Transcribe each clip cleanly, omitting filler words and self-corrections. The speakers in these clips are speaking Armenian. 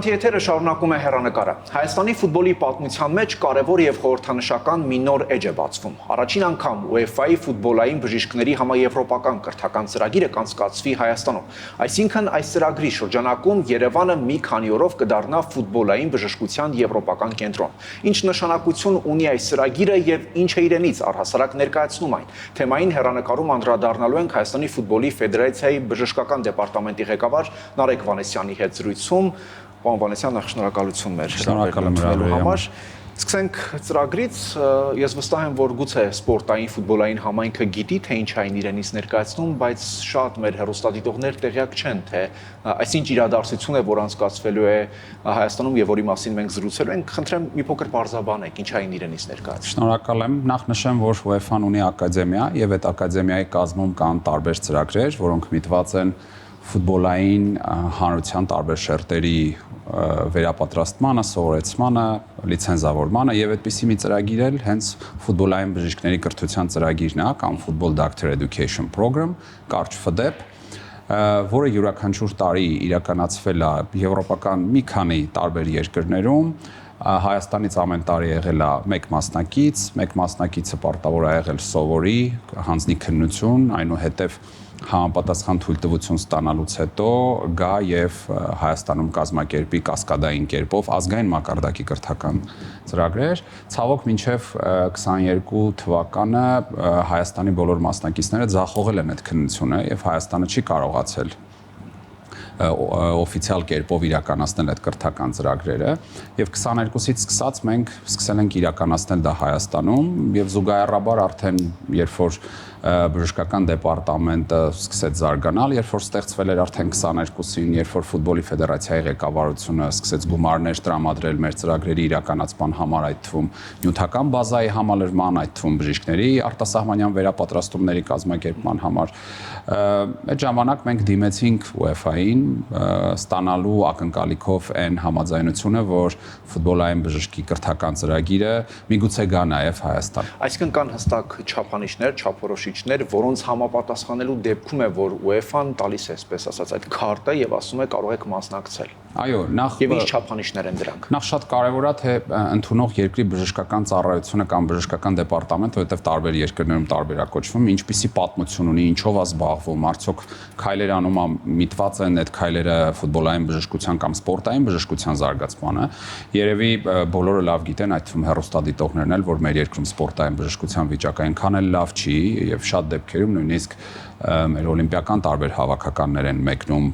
Շանթիեթերը շարունակում է հեռանկարը։ Հայաստանի ֆուտբոլի պատմության մեջ կարևոր եւ խորհրդանշական մի նոր էջ է բացվում։ Առաջին անգամ UEFA-ի ֆուտբոլային բժիշկների համաեվրոպական կրթական ծրագիրը կանցկացվի Հայաստանում։ Այսինքն այս ծրագրի շրջանակում Երևանը մի քանի օրով կդառնա ֆուտբոլային բժշկության եվրոպական կենտրոն։ Ինչ նշանակություն ունի այս ծրագիրը եւ ինչ է իրենից առհասարակ ներկայացնում այն։ Թեմային հեռանկարում անդրադառնալու ենք Հայաստանի ֆուտբոլի ֆեդերացիայի բժշկական դեպարտամենտի ղեկավար Նարեկ Վանեսյանի հետ զրույցում։ Պարոն Վանեսյան, շնորհակալություն մեր հրավերելու համար։ Սկսենք ծրագրից, ես վստահ եմ, որ գուցե սպորտային ֆուտբոլային համայնքը գիտի, թե ինչ այն իրենից ներկայացնում, բայց շատ մեր հեռուստադիտողներ տեղյակ չեն, թե այսինչ իրադարձություն է, որ անցկացվելու է Հայաստանում եւ որի մասին մենք զրուցելու ենք, խնդրեմ մի փոքր բարձրաբանեք, ինչ այն իրենից ներկայացնում։ Շնորհակալ եմ։ Նախ նշեմ, որ UEFA-ն ունի ակադեմիա եւ այդ ակադեմիայի կազմում կան տարբեր ծրագրեր, որոնք միտված են ֆուտբոլային հանրության տարբեր շերտերի վերապատրաստմանը, սովորեցմանը, լիցենզավորմանը եւ այդպիսի մի ծրագիր էլ հենց ֆուտբոլային բժիշկների կրթության ծրագիրն է, կամ Football Doctor Education Program, կարճ FDEP, որը յուրաքանչյուր տարի իրականացվել է եվրոպական մի քանի տարբեր երկրներում։ Հայաստանից ամեն տարի եղել է մեկ մասնակիցը պարտավոր է եղել սովորի, հանձնի քննություն, այնուհետև համապատասխան թույլտվություն ստանալուց հետո գա եւ Հայաստանում կազմակերպի կասկադային կերպով ազգային մակարդակի կրթական ծրագրեր։ Ցավոք մինչեւ 22 թվականը Հայաստանի բոլոր մասնակիցները ձախողել են այդ քննությունը եւ Հայաստանը չի կարողացել օֆիցիալ կերպով իրականացնել այդ կրթական ծրագրերը եւ 22-ից սկսած մենք սկսել ենք իրականացնել դա Հայաստանում եւ զուգահեռաբար արդեն երբ որ բժշկական դեպարտամենտը սկսեց զարգանալ, երբ որ ստեղծվել էր արդեն 22-ին, երբ որ ֆուտբոլի ֆեդերացիայի ղեկավարությունը սկսեց գումարներ տրամադրել մեր ծրագրերի իրականացման համար, այդ թվում նյութական բազայի համալրման, այդ թվում բժիշկների արտասահմանյան վերապատրաստումների կազմակերպման համար, այդ ժամանակ մենք դիմեցինք UEFA-ին ստանալու ակնկալիքով այն համաձայնությունը, որ ֆուտբոլային բժշկի կրթական ծրագիրը միգուցե գա նաև Հայաստան։ Այսինքն կան հստակ չափանիշներ, չափորոշիչներ, որոնց համապատասխանելու դեպքում է, որ UEFA-ն տալիս է, այսպես ասած, այդ քարտը եւ ասում է կարող եք մասնակցել։ Այո, նախ եւ ինչ չափանիշներ են դրանք։ Նախ շատ կարևոր է, թե ընդունող երկրի բժշկական ծառայությունը կամ բժշկական դեպարտամենտը, որտեղ տարբեր երկրներում տարբերակոչվում, ինչպիսի պատմություն ունի, ինչով է զբաղվում, արդյոք քայլեր անում է միտված են այդ քայլերը ֆուտբոլային բժշկության կամ սպորտային բժշկության զարգացմանը։ Երևի բոլորը լավ գիտեն, այդ թվում հեռուստադիտողներն էլ, որ մեր երկրում սպորտային բժշկության վիճակը այնքան էլ լավ չի եւ շատ դեպքերում նույնիսկ մեր օլիմպիական տարբեր հավաքականներ են մեկնում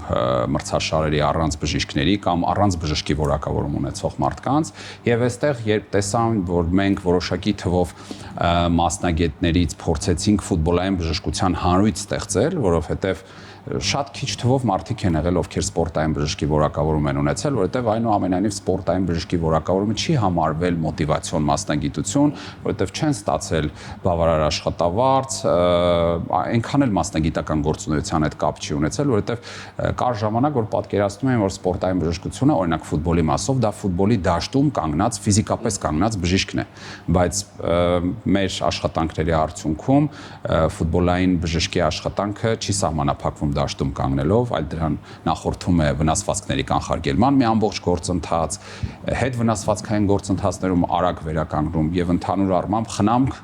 մրցաշարերի առանց բժիշկների կամ առանց բժշկի որակավորում ունեցող մարդկանց եւ այստեղ երբ տեսան որ մենք որոշակի թվով մասնագետներից փորձեցինք ֆուտբոլային բժշկության հանրույթ ստեղծել, որովհետեւ շատ քիչ թվով մարդիկ են եղել, ովքեր սպորտային բժշկի որակավորում են ունեցել, որովհետև այնուամենայնիվ սպորտային բժշկի որակավորումը չի համարվել մոտիվացիոն մասնագիտություն, որովհետև չեն ստացել բավարար աշխատավարձ, այնքան էլ մասնագիտական գործունեության հետ կապ չի ունեցել, որովհետև կար ժամանակ, որ պատկերացնում են, որ սպորտային բժշկությունը, օրինակ ֆուտբոլի մասով, դա ֆուտբոլի դաշտում կանգնած, ֆիզիկապես կանգնած բժիշկն է, բայց մեր աշխատանքների արդյունքում ֆուտբոլային բժշկի աշխատանքը չի սահմանափակվում դաշտում կանգնելով, այլ դրան նախորդում է վնասվածքների կանխարգելման մի ամբողջ գործընթաց, հետ վնասվածքային գործընթացներում արագ վերականգնում եւ ընդհանուր առմամբ խնամք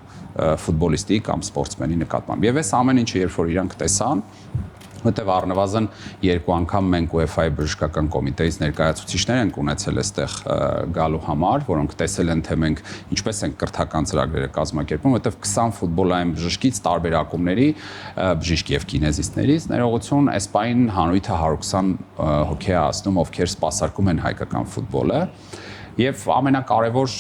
ֆուտբոլիստի կամ սպորտսմենի նկատմամբ։ Եվ այս ամեն ինչը երբ որ իրանք տեսան, որտեղ առնվազն երկու անգամ մենք UEFA-ի բժշկական կոմիտեից ներկայացուցիչներ ենք ունեցել այստեղ գալու համար, որոնք տեսել են թե մենք ինչպես ենք կրթական ծրագրերը կազմակերպում, որտեղ 20 ֆուտբոլային բժշկից տարբեր ակումբների բժիշկ եւ կինեզիստներից ներողություն, այս պայն հանրույթը 120 հոգի է ասնում, ովքեր սպասարկում են հայկական ֆուտբոլը։ Եվ ամենակարևոր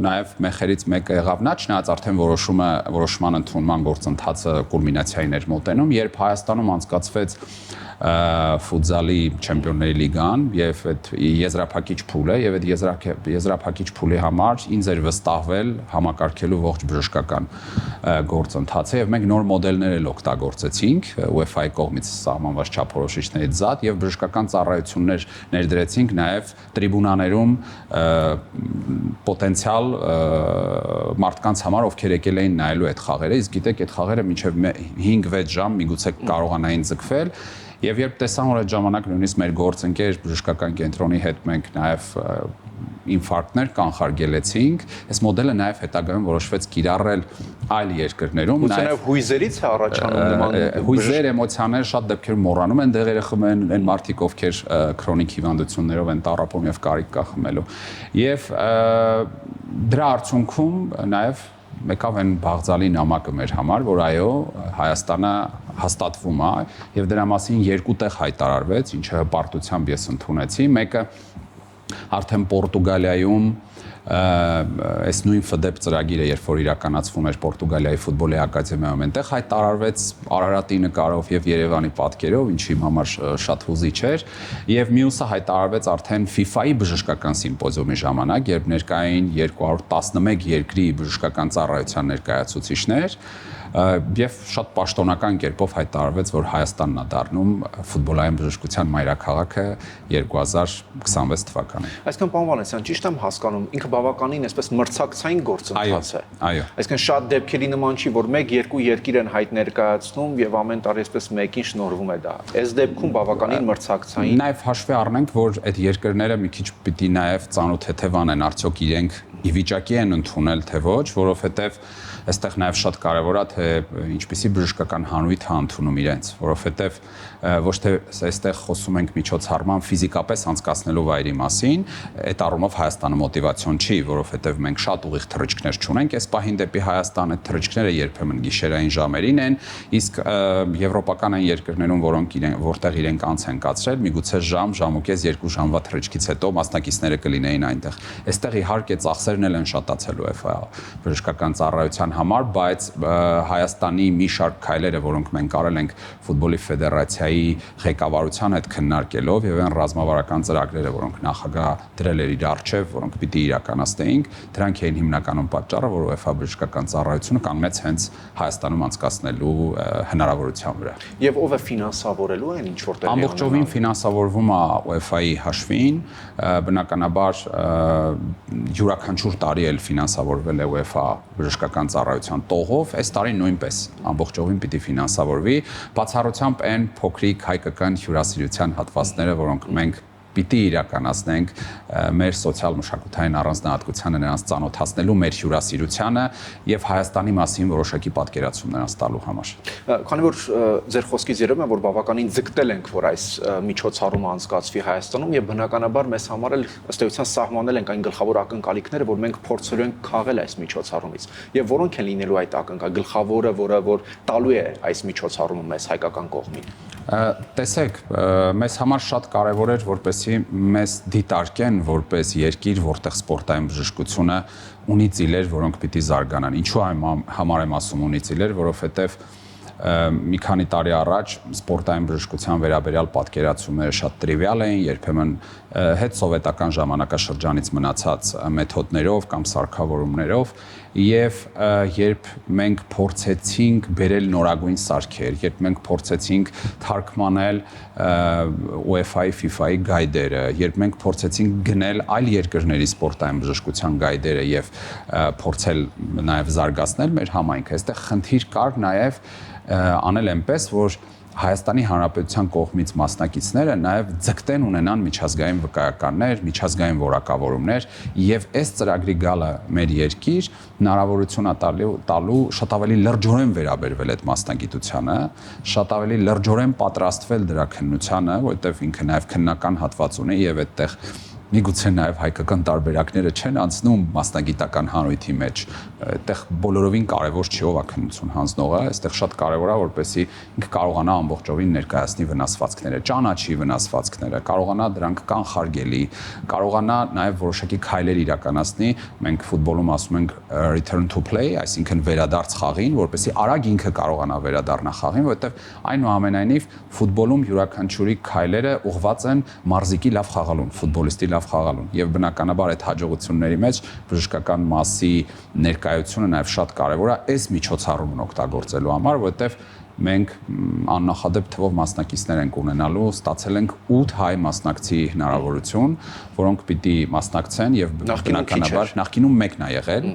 նաև մեխերից մեկը եղավ նա, չնայած արդեն որոշման ընդունման գործընթացը կուլմինացիային էր մոտենում, երբ Հայաստանում անցկացվեց ֆուտզալի չեմպիոնների լիգան եւ այդ եզրափակիչ փուլ է եւ այդ եզրափակիչ փուլի համար ինձ էր վստահվել համակարգելու ողջ բժշկական գործընթացը եւ մենք նոր մոդելներ էլ օգտագործեցինք UEFA-ի կողմից սահմանված չափորոշիչներից զատ եւ բժշկական ծառայություններ ներդրեցինք նաեւ տրիբունաներում պոտենցիալ մարդկանց համար, ովքեր եկել էին նայելու այդ խաղերը, իսկ գիտեք, այդ խաղերը մինչև 5-6 ժամ միգուցե կարողանային ձգվել եւ երբ տեսան, որ այդ ժամանակ նույնիսկ մեր գործընկեր բժշկական կենտրոնի հետ մենք նաեւ ինֆարկտներ կանխարգելեցինք, այս մոդելը նաեւ հետագայում որոշվեց կիրառել այլ երկրներում, նաեւ հույզերից է առաջանում նման հույզեր, էմոցիաներ շատ դեպքերում մոռանում են դեղերը խմեն այն մարդիկ, ովքեր քրոնիկ հիվանդություններով են տառապում եւ կարիք կա խմելու։ Եվ դրա արդյունքում նաեւ մեկավ այն բաղձալի նամակը մեր համար, որ այո, Հայաստանը հաստատվում է եւ դրա մասին երկու տեղ հայտարարվեց, ինչը հպարտությամբ ես ընդունեցի։ Մեկը արդեն Պորտուգալիայում այս նույն ՖԴԵՊ ծրագիրը, երբ որ իրականացվում էր Պորտուգալիայի ֆուտբոլի ակադեմիայում, այնտեղ հայտարարվեց Արարատի նկարով եւ Երևանի պատկերով, ինչի իմ համար շատ հուզիչ էր, եւ մյուսը հայտարարվեց արդեն FIFA-ի բժշկական սիմպոզիումի ժամանակ, երբ ներկային 211 երկրի բժշկական ծառայության ներկայացուցիչներ եւ շատ պաշտոնական կերպով հայտարարվեց, որ Հայաստանն է դառնում ֆուտբոլային բժշկության մայրաքաղաքը 2026 թվականին։ Այսինքն, պարոն Վալենսյան, ճիշտ եմ հասկանում, ինքը բավականին այսպես մրցակցային գործընթաց է։ Այո։ Այսինքն շատ դեպքերի նման չի, որ 1-2 երկիր են հայտ ներկայացնում եւ ամեն տարի այսպես մեկին շնորհվում է դա։ Այս դեպքում բավականին մրցակցային։ Նաեւ հաշվի առնենք, որ այդ երկրները մի քիչ պիտի նաեւ ծանոթ-թեթևան են, արդյոք իրենք ի վիճակի են ընդունել թե ոչ, որովհետեւ այստեղ նաև շատ կարևոր է թե ինչպիսի բժշկական հանույթ է ընդունում իրենց, որովհետև ոչ թե այստեղ խոսում ենք միջոցառման ֆիզիկապես անցկացնելու վայրի մասին, այդ առումով Հայաստանը մոտիվացիոն չի, որովհետև մենք շատ ուղիղ թռիչքներ չունենք, այս պահին դեպի Հայաստան այդ թռիչքները երբեմն գիշերային ժամերին են, իսկ եվրոպական այն երկրներում, որտեղ իրենք անց են կացրել, միգուցե ժամուկես 2 ժամվա թռիչքից հետո մասնակիցները կլինեին այնտեղ։ Այստեղ իհարկե ծախսերն էլ են շատացել UEFA բժշկական ծառայության համար, բայց Հայաստանի մի շարք քայլերը, որոնք մենք արել ենք ֆուտբոլի ֆեդերացիայի ղեկավարության հետ քննարկելով եւ այն ռազմավարական ծրագրերը, որոնք նախագահ դրել էր իր առջեւ, որոնք պիտի իրականացնեինք, դրանք էին հիմնականում պատճառը, որ UEFA բժշկական ծառայությունը կանգնեց հենց Հայաստանում անցկացնելու հնարավորության վրա։ Եվ ով է ֆինանսավորելու այն ինչ որտեղ ամբողջովին ֆինանսավորվում է UEFA-ի հաշվին, բնականաբար յուրաքանչյուր տարի էլ ֆինանսավորվել է UEFA բժշկական ծառայության տողով, այս տարի նույնպես ամբողջովին պիտի ֆինանսավորվի, բացառությամբ այն փոքրիկ հայկական հյուրասիրության հատվածները, որոնք մենք պիտի իրականացնենք մեր սոցիալ-մշակութային առանձնահատկությանը նրանց ծանոթացնելու, մեր հյուրասիրությանը եւ Հայաստանի մասին որոշակի պատկերացում նրանց տալու համար։ Քանի որ ձեր խոսքից երևում է, որ բավականին ձգտել ենք, որ այս միջոցառումը անցկացվի Հայաստանում եւ բնականաբար մեզ համար էլ ըստ էության սահմանել ենք այն գլխավոր ակնկալիքները, որ մենք փորձելու ենք քաղել այս միջոցառումից։ Եվ որոնք են լինելու այդ ակնկալիքը, գլխավորը, որ տալու է այս միջոցառումը մեզ հայկական կողմին։ Տեսեք, մեզ համար շատ կարևոր էր, որպեսզի մեզ դիտարկեն որպես երկիր, որտեղ սպորտային բժշկությունը ունի ծիլեր, որոնք պիտի զարգանան։ Ինչու համար եմ ասում ունի ծիլեր, որովհետև մի քանի տարի առաջ սպորտային բժշկության վերաբերյալ պատկերացումները շատ տրիվիալ էին, երբեմն հետսովետական ժամանակաշրջանից մնացած մեթոդներով կամ սարքավորումներով, եւ երբ մենք փորձեցինք բերել նորագույն սարքեր, երբ մենք փորձեցինք թարգմանել UEFA-ի, FIFA-ի գայդերը, երբ մենք փորձեցինք գնել այլ երկրների սպորտային բժշկության գայդերը եւ փորձել նաեւ զարգացնել մեր համայնքը, այստեղ խնդիր կար նաեւ անել այնպես, որ Հայաստանի Հանրապետության կողմից մասնակիցները նաև ձգտեն ունենան միջազգային վկայականներ, միջազգային որակավորումներ եւ այս ծրագրի գալը մեր երկիր հնարավորություն է տալու շատ ավելի լրջորեն վերաբերվել այդ մասնագիտությանը, շատ ավելի լրջորեն պատրաստվել դրա քննությանը, որովհետեւ ինքը նաև քննական հատված ունի եւ այդտեղ միգուցե նաև հայկական տարբերակները չեն անցնում մասնագիտական հանույթի մեջ այդտեղ բոլորովին կարևոր չի ով է քննություն հանձնողը, այստեղ շատ կարևոր է, որպեսզի ինքը կարողանա ամբողջովին ներկայացնի վնասվածքները, ճանաչի վնասվածքները, կարողանա դրանք կանխարգելի, կարողանա նաև որոշակի քայլեր իրականացնի, մենք ֆուտբոլում ասում ենք return to play, այսինքն վերադարձ խաղին, որպեսզի արագ ինքը կարողանա վերադառնա խաղին, որովհետև այնուամենայնիվ ֆուտբոլում յուրաքանչյուրի քայլերը ուղղված են մարզիկի լավ խաղալուն, ֆուտբոլիստի լավ խաղալուն, եւ բնականաբար այդ հաջողությունների մեջ բժշկական մասի ներկայությունը նաև շատ կարևոր է այս միջոցառումն օգտագործելու համար, որովհետև մենք աննախադեպ թվով մասնակիցներ ենք ունենալու, ստացել ենք 8 հայ մասնակցի հնարավորություն, որոնք պիտի մասնակցեն եւ բնականաբար նախկինում մեկն է եղել։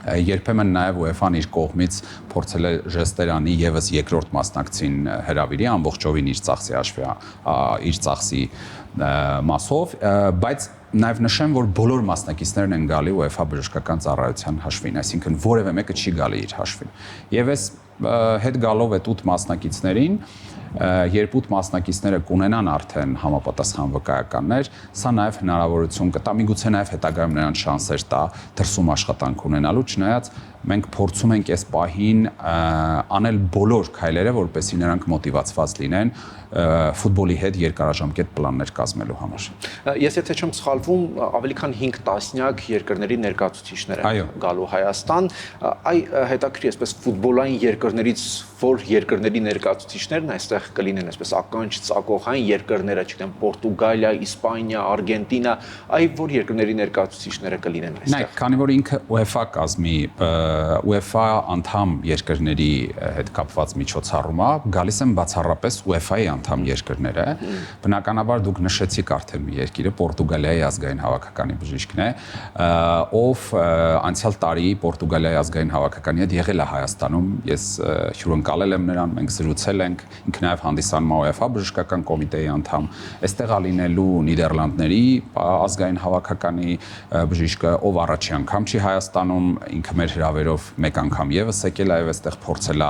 Երբեմն նաև UEFA-ն իր կողմից փորձել է ժեստեր անի եւս երկրորդ մասնակցին հրավիրի ամբողջովին իր ծախսի հաշվի իր ծախսի մասով, բայց նաև նշեմ, որ բոլոր մասնակիցներն են գալի UEFA բժշկական ծառայության հաշվին, այսինքն որևէ մեկը չի գալի իր հաշվին։ Եվ այս հետ գալով այդ 8 մասնակիցներին երբ 8 մասնակիցները կունենան արդեն համապատասխան վկայականներ, սա նաև հնարավորություն կտա, միգուցե նաև հետագայում նրանց շանսեր տա դրսում աշխատանք ունենալու, չնայած մենք փորձում ենք այս պահին անել բոլոր քայլերը, որպեսզի նրանք մոտիվացված լինեն ֆուտբոլի հետ երկարաժամկետ պլաններ կազմելու համար։ Ես եթե չեմ սխալվում, ավելի քան 5 տասնյակ երկրների ներկայացուցիչներ են գալու Հայաստան, հետաքրքիր այսպես ֆուտբոլային երկրներից որ երկրների ներկայացուցիչներն այստեղ կլինեն այսպես ականջ ծակողային երկրները, չգիտեմ, Պորտուգալիա, Իսպանիա, Արգենտինա, որ երկրների ներկայացուցիչները կլինեն այստեղ։ Նայեք, քանի որ ինքը UEFA կազմի UEFA անդամ երկրների հետ կապված միջոցառում է, գալիս են բացառապես UEFA-ի անդամ երկրները, բնականաբար դուք նշեցիք արդեն մի երկիրը, Պորտուգալիայի ազգային հավաքականի բժիշկն է, ով անցյալ տարի Պորտուգալիայի ազգային հավաքականի հետ եղել է Հայաստանում, ես հյուրընկալել եմ նրան, մենք զրուցել ենք, ինքը նաև հանդիսանում է UEFA բժշկական կոմիտեի անդամ, այստեղ լինելու Նիդերլանդների ազգային հավաքականի բժիշկը, ով առաջի անգամ չի Հայաստանում, ինքը մեր հրավերով մեկ անգամ եւս եկել է եւ այստեղ փորձել է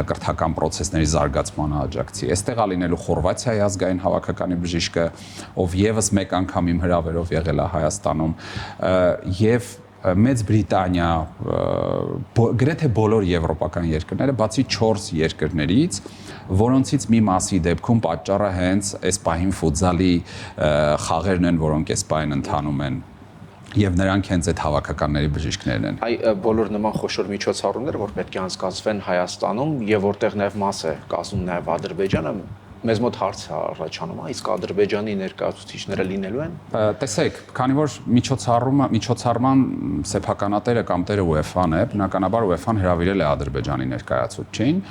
կրթական process-ների զարգացմանը աջակցի։ Այստեղ լինելու Խորվաթիայի ազգային հավաքականի բժիշկը, ով եւս մեկ անգամ իմ հրավերով եղել է Հայաստանում եւ Մեծ Բրիտանիա, գրեթե բոլոր եվրոպական երկրները, բացի 4 երկրներից, որոնցից մի մասի դեպքում պատճառը հենց այս պահին ֆուտզալի խաղերն են, որոնք այս պահին ընթանում են եւ նրանք հենց այդ հավաքականների բժիշկներն են։ Բոլոր նման խոշոր միջոցառումները, որ պետք է անցկացվեն Հայաստանում եւ որտեղ նաեւ մաս է կազմում նաեւ Ադրբեջանը, մեզ մոտ հարց է առաջանում, իսկ Ադրբեջանի ներկայացուցիչները լինելու են։ Տեսեք, քանի որ միջոցառման սեփականատերը կամ տերը UEFA-ն է, բնականաբար UEFA-ն հրավիրել է Ադրբեջանի ներկայացուցչին,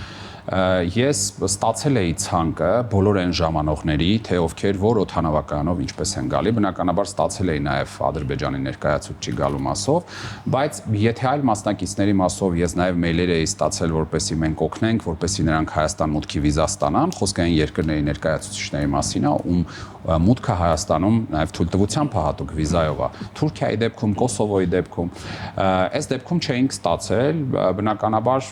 ես ստացել էի ցանկը բոլոր այն ժամանողների, թե ովքեր որ օդանավականով ինչպես են գալի, բնականաբար ստացել էի նաև Ադրբեջանի ներկայացուցչի գալու մասով, բայց եթե այլ մասնակիցների մասով ես նաև մեյլեր էի ստացել, որպեսզի մենք օգնենք, որպեսզի նրանք Հայաստան մուտքի վիզա ստանան, խոսքը այն երկրների ներկայացուցիչների մասին է, ում մուտքը Հայաստանում նաև թույլտվությամբ հատուկ վիզայով է։ Թուրքիայի դեպքում, Կոսովոյի դեպքում, այս դեպքում չէինք ստացել, բնականաբար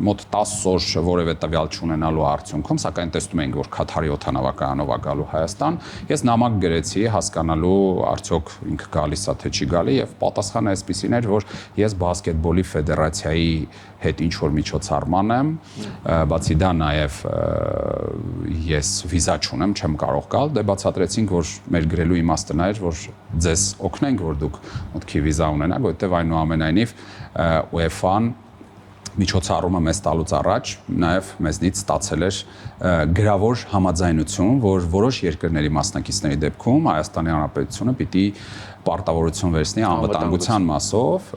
մոտ 10 օր որևէ տվյալ չունենալու արդյունքում, սակայն տեսնում ենք, որ Քաթարի օդանավականով է գալու Հայաստան, ես նամակ գրեցի հասկանալու արդյոք ինքը գալիս է թե չի գալի եւ պատասխանը այսպեսին էր, որ ես բասկետբոլի ֆեդերացիայի հետ ինչ որ միջոցառման եմ, բացի դա նաև ես վիզա չունեմ, չեմ կարող գալ, դե բացատրեցինք, որ մեր գրելու իմաստը նա էր, որ ձեզ օգնենք, որ դուք մուտքի վիզա ունենաք, որովհետև այնուամենայնիվ UEFA-ն միջոցառումը մեզ տալուց առաջ նաև մեզնից ստացել էր գրավոր համաձայնություն, որ որոշ երկրների մասնակիցների դեպքում Հայաստանի Հանրապետությունը պիտի պարտավորություն վերցնի անվտանգության մասով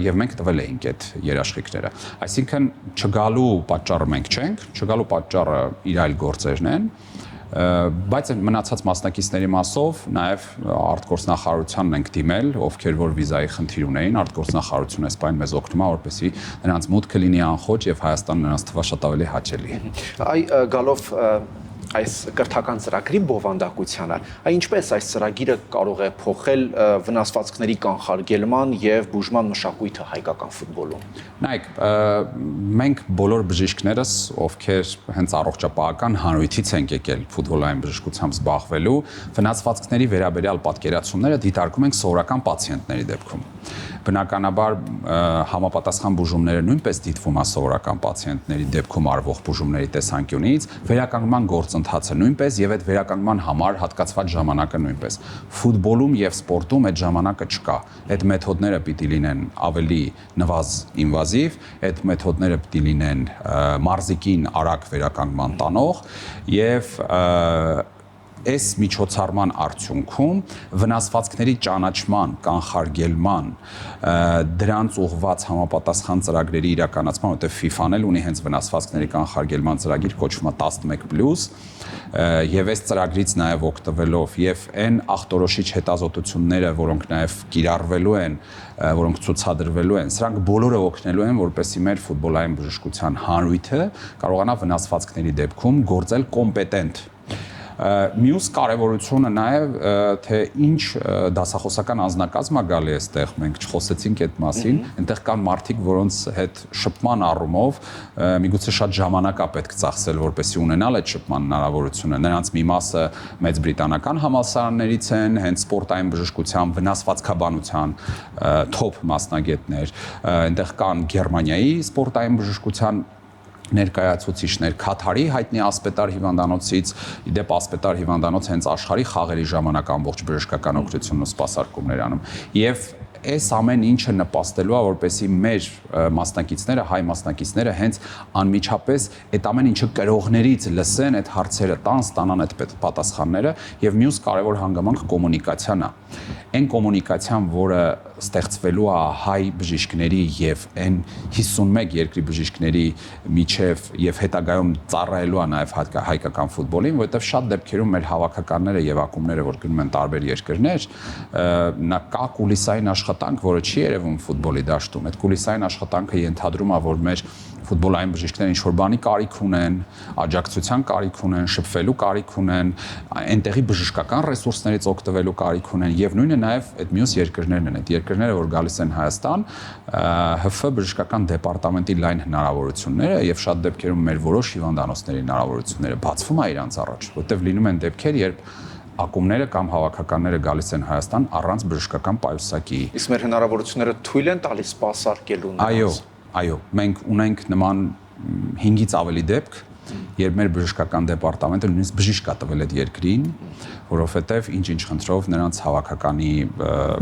եւ մենք տվել էինք այդ երաշխիքները։ Այսինքն չգալու պատճառը մենք չենք, չգալու պատճառը իր այլ գործերն են, բայց մնացած մասնակիցների մասով նաև արտգործնախարարությանն ենք դիմել, ովքեր որ վիզայի խնդիր ունեին, արտգործնախարարությունը այս բան մեզ օգնում է, որպեսզի նրանց մուտքը լինի անխոճ եւ Հայաստանը նրանց թվա շատ ավելի հաճելի։ Գալով այս կրթական ծրագրի բովանդակությանը, ինչպես այս ծրագիրը կարող է փոխել վնասվածքների կանխարգելման եւ բուժման մշակույթը հայկական ֆուտբոլում։ Նայեք, մենք բոլոր բժիշկներս, ովքեր հենց առողջապահական հանրույթից ենք եկել ֆուտբոլային բժշկությամբ զբաղվելու, վնասվածքների վերաբերյալ պատկերացումները դիտարկում ենք սովորական պացիենտների դեպքում։ Բնականաբար համապատասխան բուժումները նույնպես դիտվում է սովորական պացիենտների դեպքում արվող բուժումների տեսանկյունից, վերականգնման գործընթացը նույնպես եւ այդ վերականգնման համար հատկացված ժամանակը նույնպես։ Ֆուտբոլում եւ սպորտում այդ ժամանակը չկա։ Այդ մեթոդները պիտի լինեն ավելի նվազ-ինվազիվ, այդ մեթոդները պիտի լինեն մարզիկին արագ վերականգնման տանող եւ այս միջոցառման արդյունքում վնասվածքների ճանաչման, կանխարգելման, դրանց ուղղված համապատասխան ծրագրերի իրականացման, որտեղ FIFA-ն էլ ունի հենց վնասվածքների կանխարգելման ծրագիր, կոչվում է 11+, եւ այս ծրագրից նաեւ օգտվելով եւ այն ախտորոշիչ հետազոտությունները, որոնք նաեւ կիրառվելու են, որոնք ցուցադրվելու են, սրանք բոլորը օգնելու են, որպեսզի մեր ֆուտբոլային բժշկության հանրույթը կարողանա վնասվածքների դեպքում գործել կոմպետենտ։ Մյուս կարևորությունը նաև թե ինչ դասախոսական անձնակազմ է գալի այստեղ, մենք չխոսեցինք այդ մասին, այնտեղ կան մարդիկ, որոնց հետ շփման առումով միգուցե շատ ժամանակ է պետք ծախսել, որպեսզի ունենալ այդ շփման հնարավորությունը։ Նրանց մի մասը Մեծ Բրիտանական համալսարաններից են, հենց սպորտային բժշկության, վնասվածքաբանության թոփ մասնագետներ, այնտեղ կան Գերմանիայի սպորտային բժշկության ներկայացուցիչներ, Քաթարի հայտնի ասպետար հիվանդանոցից, իդեպ ասպետար հիվանդանոց հենց աշխարհի խաղերի ժամանակ ամբողջ բժշկական օգնությունն ու սպասարկումներ անում։ Եվ այս ամեն ինչը նպաստելու է, որպեսզի մեր մասնակիցները, հայ մասնակիցները հենց անմիջապես այդ ամեն ինչը կրողներից լսեն, այդ հարցերը տան, ստանան այդ պատասխանները եւ մյուս կարևոր հանգամանք կոմունիկացիան է։ Այն կոմունիկացիան, որը ստեղծվելու է հայ բժիշկների եւ այն 51 երկրի բժիշկների միջև եւ հետագայում ծառայելու է նաեւ հայկական ֆուտբոլին, որովհետեւ շատ դեպքերում մեր հավաքականները եւ ակումբները, որ գնում են տարբեր երկրներ, նա կա կուլիսային աշխատանք, որը չի երևում ֆուտբոլի դաշտում։ Այդ կուլիսային աշխատանքը ենթադրում է, որ մեր ֆուտբոլային բժիշկները ինչ-որ բանի կարիք ունեն, աջակցության կարիք ունեն, շփվելու կարիք ունեն, այնտեղի բժշկական ռեսուրսներից օգտվելու կարիք ունեն եւ նույնը նաեւ այդ մյուս երկրներն են, այդ երկրները, որ գալիս են Հայաստան, ՀՖ բժշկական դեպարտամենտի լայն հնարավորությունները եւ շատ դեպքերում մեր որոշ հիվանդանոցների հնարավորությունները բացվում է իրանց առաջ, որտեղ լինում են դեպքեր, երբ ակումբները կամ հավաքականները գալիս են Հայաստան առանց բժշկական պայուսակի։ Իսկ մեր հնարավորությունները թույլ են տալիս սպասարկելու նրանց։ Այո, մենք ունենք նման 5-ից ավելի դեպք, երբ մեր բժշկական դեպարտամենտը նույնիսկ բժիշկ է տվել այդ երկրին, որովհետև ինչ-ինչ խնդրով նրանց հավաքականի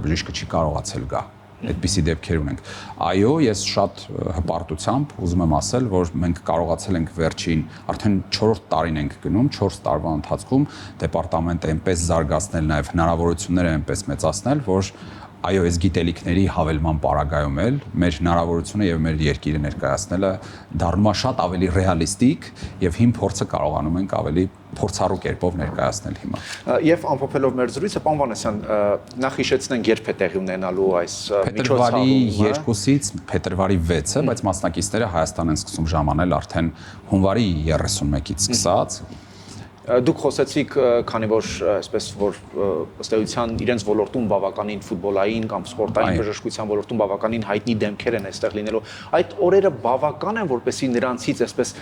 բժիշկը չի կարողացել գա։ Այդպիսի դեպքեր ունենք։ Այո, ես շատ հպարտությամբ ուզում եմ ասել, որ մենք կարողացել ենք վերջին արդեն 4-րդ տարին ենք գնում, 4 տարվա ընթացքում դեպարտամենտը այնպես զարգացնել, նաև հնարավորությունները այնպես մեծացնել, որ այո, այս գիտելիքների հավելման պարագայում էլ մեր հնարավորությունը եւ մեր երկիրը ներկայացնելը դառնում է շատ ավելի ռեալիստիկ եւ հիմ փորձը կարողանում ենք ավելի փորձառու կերպով ներկայացնել հիմա։ Եվ ամփոփելով մեր զրույցը, պարոն Վանեսյան, նախ հիշեցնենք երբ է տեղի ունենալու այս միջոցառումը։ Փետրվարի 2-ից փետրվարի 6-ը, բայց մասնակիցները Հայաստան են սկսում ժամանել արդեն հունվարի 31-ից սկսած։ Դուք խոսեցիք, քանի որ այսպես որ ըստ էության իրենց ոլորտում բավականին ֆուտբոլային կամ սպորտային բժշկության ոլորտում բավականին հայտնի դեմքեր են այստեղ լինելու։ Այդ օրերը բավական են, որպեսզի նրանցից այսպես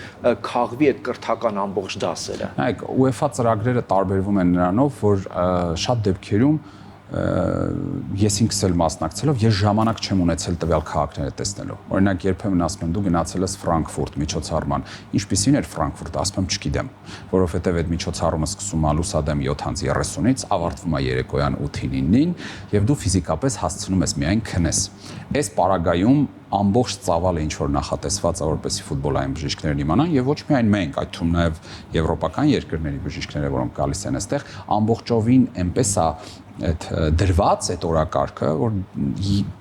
քաղվի այդ կրթական ամբողջ դասերը։ Նայեք, UEFA ծրագրերը տարբերվում են նրանով, որ շատ դեպքերում ես ինքս էլ մասնակցելով ես ժամանակ չեմ ունեցել տվյալ քաղաքները տեսնելու։ Օրինակ, երբեմն ասում են դու գնացել ես Ֆրանկֆուրտ միջոցառման։ Ինչպիսին էր Ֆրանկֆուրտը, ասում եմ չգիտեմ, որովհետև այդ միջոցառումը սկսում է լուսադեմ 7:30-ից, ավարտվում է երեկոյան 8-9-ին, եւ դու ֆիզիկապես հասցնում ես միայն քնես։ Այս պարագայում ամբողջ ծավալը ինչ որ նախատեսված է, որպեսզի ֆուտբոլային բժիշկներն իմանան եւ ոչ միայն մենք, այդ թվում նաեւ եվրոպական երկրների բժիշկները, որոնք գալիս են այստեղ, ամբողջովին այնպես է այդ դրված այդ օրակարգը, որ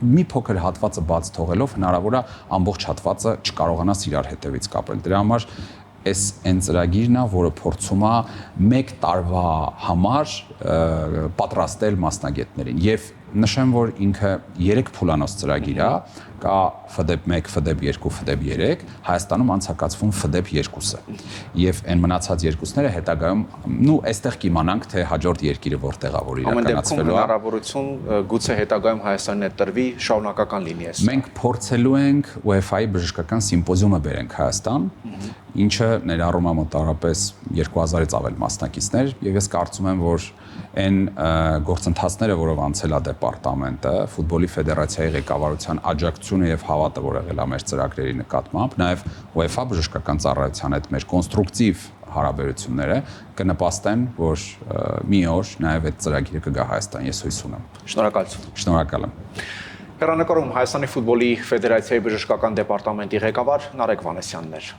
մի փոքր հատվածը բաց թողելով հնարավոր է ամբողջ հատվածը չկարողանաս իրար հետևից կապել։ Դրա համար այս այն ծրագիրն է, որը փորձում է 1 տարվա համար պատրաստել մասնագետներին եւ նշեմ, որ ինքը 3 փուլանոց ծրագիր է, կա ՖԴԵՊ1, ՖԴԵՊ2, ՖԴԵՊ3, Հայաստանում անցակացվում ՖԴԵՊ2-ը։ Եվ այն մնացած երկուսները հետագայում, այստեղ կիմանանք, թե հաջորդ երկիրը որտեղ է, որ իրականացվելու է։ Հնարավորություն գուցե հետագայում Հայաստանին է տրվի, շարունակական լինի այս։ Մենք փորձելու ենք UEFA-ի բժշկական սիմպոզիումը բերենք Հայաստան, ինչը ներառում է մոտավորապես 2000-ից ավել մասնակիցներ, եւ ես կարծում եմ, որ այն գործընթացները, որով անցել է դեպարտամենտը, ֆուտբոլի ֆեդերացիայի ղեկավարության աջակցությունը եւ հավատը, որ եղել է մեր ծրագրերի նկատմամբ, նաեւ UEFA բժշկական ծառայության հետ մեր կոնստրուկտիվ հարաբերությունները կնպաստեն, որ մի օր նաեւ այդ ծրագիրը կգա Հայաստան, ես հույս ունեմ։ Շնորհակալություն։ Շնորհակալ եմ։ Հեռանկարում Հայաստանի ֆուտբոլի ֆեդերացիայի բժշկական դեպարտամենտի ղեկավար Նարեկ Վանեսյանն էր։